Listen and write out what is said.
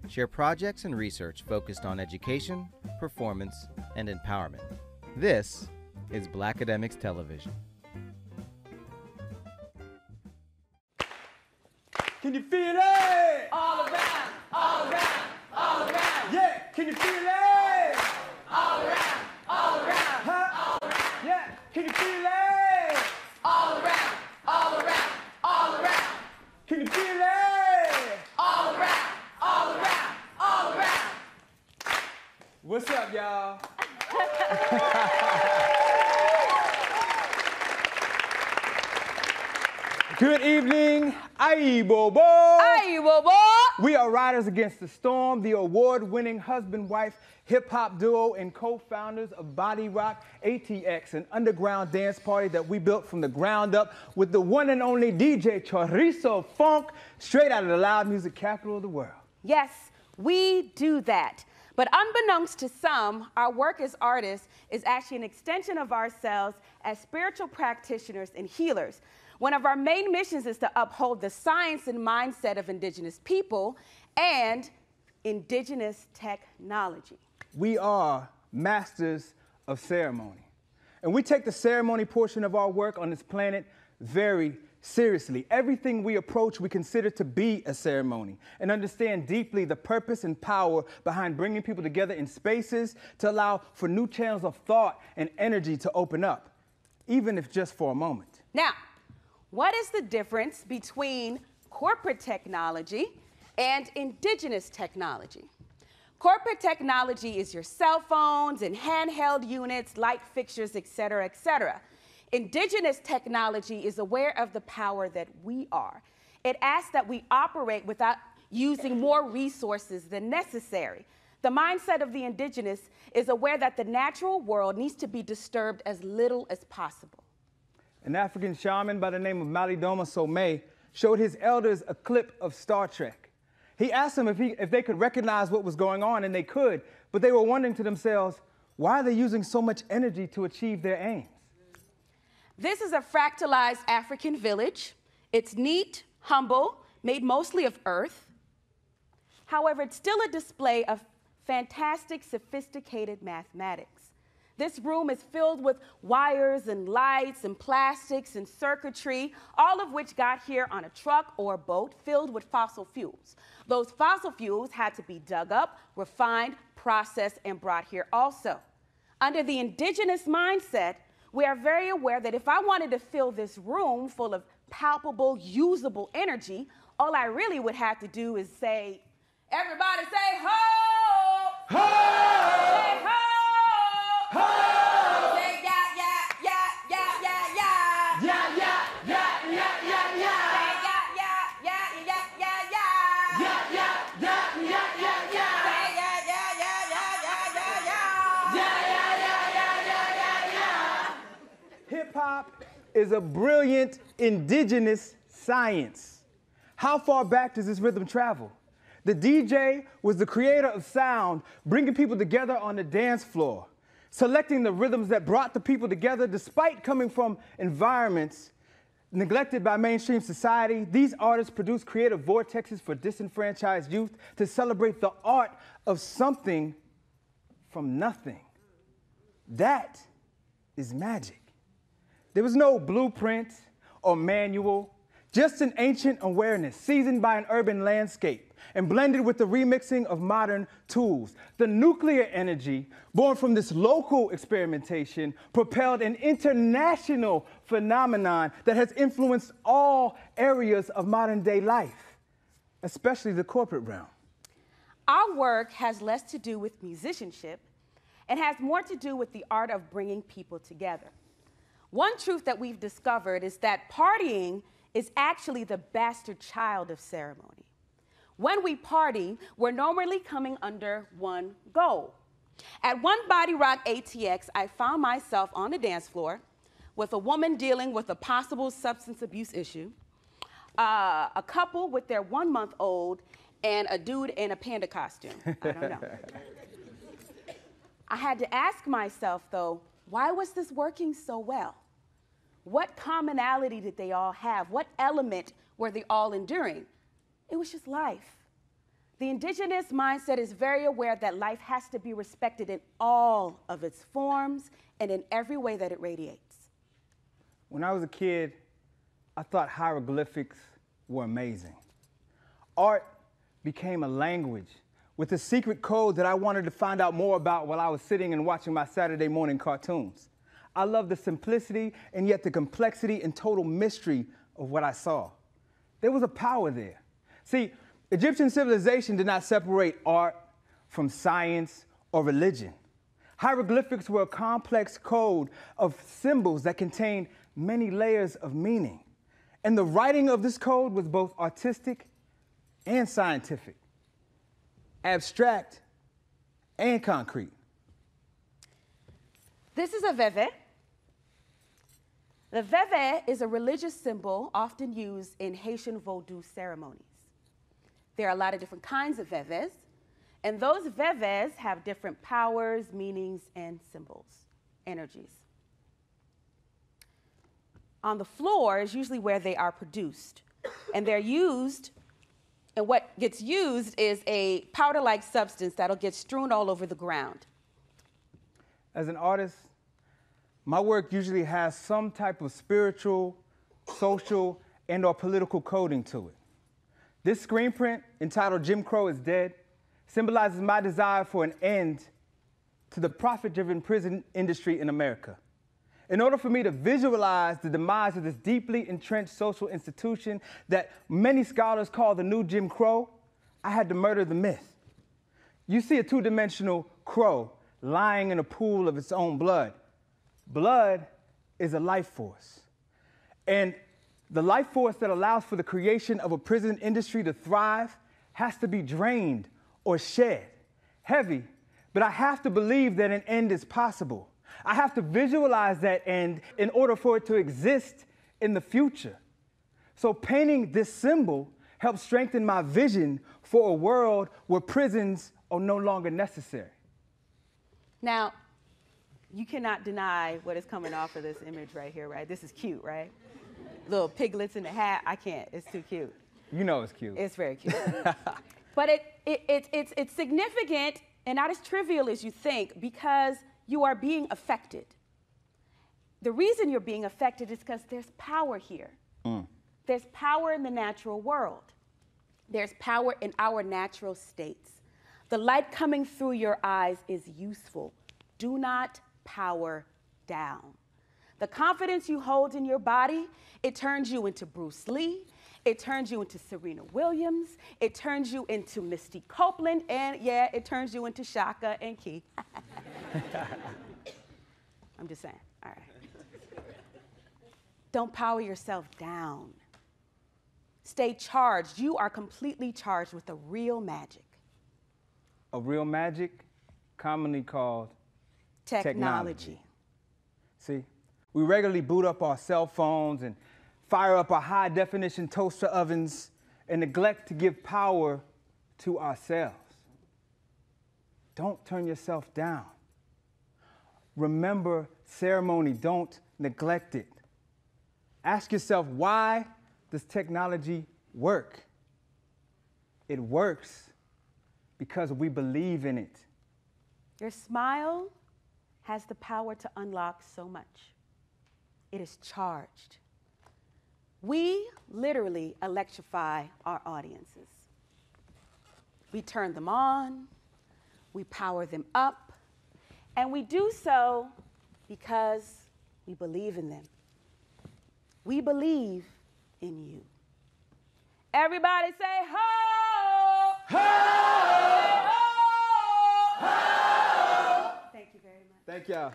share projects and research focused on education, performance, and empowerment. This is Blackademics Television. Can you feel it? All around, all around, all around. Yeah, can you feel it? All around, all around, Huh? all around. Yeah, can you feel it? All around, all around, all around. Can you feel it? All around, all around, all around. What's up, y'all? Good evening, Aibobo. Hey, boy. We are Riders Against the Storm, the award-winning husband-wife hip-hop duo and co-founders of Body Rock ATX, an underground dance party that we built from the ground up with the one and only DJ Chorizo Funk, straight out of the loud music capital of the world. Yes, we do that. But unbeknownst to some, our work as artists is actually an extension of ourselves as spiritual practitioners and healers. One of our main missions is to uphold the science and mindset of Indigenous people and Indigenous technology. We are masters of ceremony. And we take the ceremony portion of our work on this planet very seriously. Everything we approach, we consider to be a ceremony and understand deeply the purpose and power behind bringing people together in spaces to allow for new channels of thought and energy to open up, even if just for a moment. Now, what is the difference between corporate technology and Indigenous technology? Corporate technology is your cell phones and handheld units, light fixtures, et cetera, et cetera. Indigenous technology is aware of the power that we are. It asks that we operate without using more resources than necessary. The mindset of the Indigenous is aware that the natural world needs to be disturbed as little as possible. An African shaman by the name of Malidoma Somé showed his elders a clip of Star Trek. He asked them if they could recognize what was going on, and they could, but they were wondering to themselves, why are they using so much energy to achieve their aims? This is a fractalized African village. It's neat, humble, made mostly of earth. However, it's still a display of fantastic, sophisticated mathematics. This room is filled with wires and lights and plastics and circuitry, all of which got here on a truck or a boat filled with fossil fuels. Those fossil fuels had to be dug up, refined, processed, and brought here also. Under the Indigenous mindset, we are very aware that if I wanted to fill this room full of palpable, usable energy, all I really would have to do is say, everybody say ho! Ho! Say ho! Ho! Say yeah, yeah, yeah, yeah, yeah, yeah. Yeah, yeah, yeah, yeah, yeah, yeah. Say yeah, yeah, yeah, yeah, yeah, yeah. Yeah, yeah, yeah, yeah, yeah, yeah. Say yeah, yeah, yeah, yeah, yeah, yeah, yeah. Yeah, yeah, yeah, yeah, yeah, yeah, yeah. Hip-hop is a brilliant indigenous science. How far back does this rhythm travel? The DJ was the creator of sound, bringing people together on the dance floor, selecting the rhythms that brought the people together despite coming from environments neglected by mainstream society. These artists produce creative vortexes for disenfranchised youth to celebrate the art of something from nothing. That is magic. There was no blueprint or manual, just an ancient awareness seasoned by an urban landscape and blended with the remixing of modern tools. The nuclear energy born from this local experimentation propelled an international phenomenon that has influenced all areas of modern day life, especially the corporate realm. Our work has less to do with musicianship and has more to do with the art of bringing people together. One truth that we've discovered is that partying is actually the bastard child of ceremony. When we party, we're normally coming under one goal. At one Body Rock ATX, I found myself on the dance floor with a woman dealing with a possible substance abuse issue, a couple with their 1-month-old, and a dude in a panda costume. I don't know. I had to ask myself, though, why was this working so well? What commonality did they all have? What element were they all enduring? It was just life. The indigenous mindset is very aware that life has to be respected in all of its forms and in every way that it radiates. When I was a kid, I thought hieroglyphics were amazing. Art became a language with a secret code that I wanted to find out more about while I was sitting and watching my Saturday morning cartoons. I loved the simplicity and yet the complexity and total mystery of what I saw. There was a power there. See, Egyptian civilization did not separate art from science or religion. Hieroglyphics were a complex code of symbols that contained many layers of meaning. And the writing of this code was both artistic and scientific, abstract and concrete. This is a veve. The veve is a religious symbol often used in Haitian Vodou ceremonies. There are a lot of different kinds of veves, and those veves have different powers, meanings, and symbols, energies. On the floor is usually where they are produced, and they're used, and what gets used is a powder-like substance that'll get strewn all over the ground. As an artist, my work usually has some type of spiritual, social, and/or political coding to it. This screen print, entitled Jim Crow is Dead, symbolizes my desire for an end to the profit-driven prison industry in America. In order for me to visualize the demise of this deeply entrenched social institution that many scholars call the new Jim Crow, I had to murder the myth. You see a two-dimensional crow lying in a pool of its own blood. Blood is a life force. And the life force that allows for the creation of a prison industry to thrive has to be drained or shed. Heavy, but I have to believe that an end is possible. I have to visualize that end in order for it to exist in the future. So painting this symbol helps strengthen my vision for a world where prisons are no longer necessary. Now, you cannot deny what is coming off of this image right here, right? This is cute, right? Little piglets in the hat, I can't, it's too cute. You know it's cute. It's very cute. But it's significant and not as trivial as you think because you are being affected. The reason you're being affected is because there's power here. There's power in the natural world. There's power in our natural states. The light coming through your eyes is useful. Do not power down. The confidence you hold in your body, it turns you into Bruce Lee, it turns you into Serena Williams, it turns you into Misty Copeland, and yeah, it turns you into Shaka and Key. I'm just saying, all right. Don't power yourself down. Stay charged. You are completely charged with a real magic. A real magic, commonly called technology. See, we regularly boot up our cell phones and fire up our high-definition toaster ovens and neglect to give power to ourselves. Don't turn yourself down. Remember ceremony, don't neglect it. Ask yourself, why does technology work? It works because we believe in it. Your smile has the power to unlock so much. It is charged. We literally electrify our audiences. We turn them on, we power them up, and we do so because we believe in them. We believe in you. Everybody say, ho! Ho! Ho! Ho! Thank you very much. Thank y'all.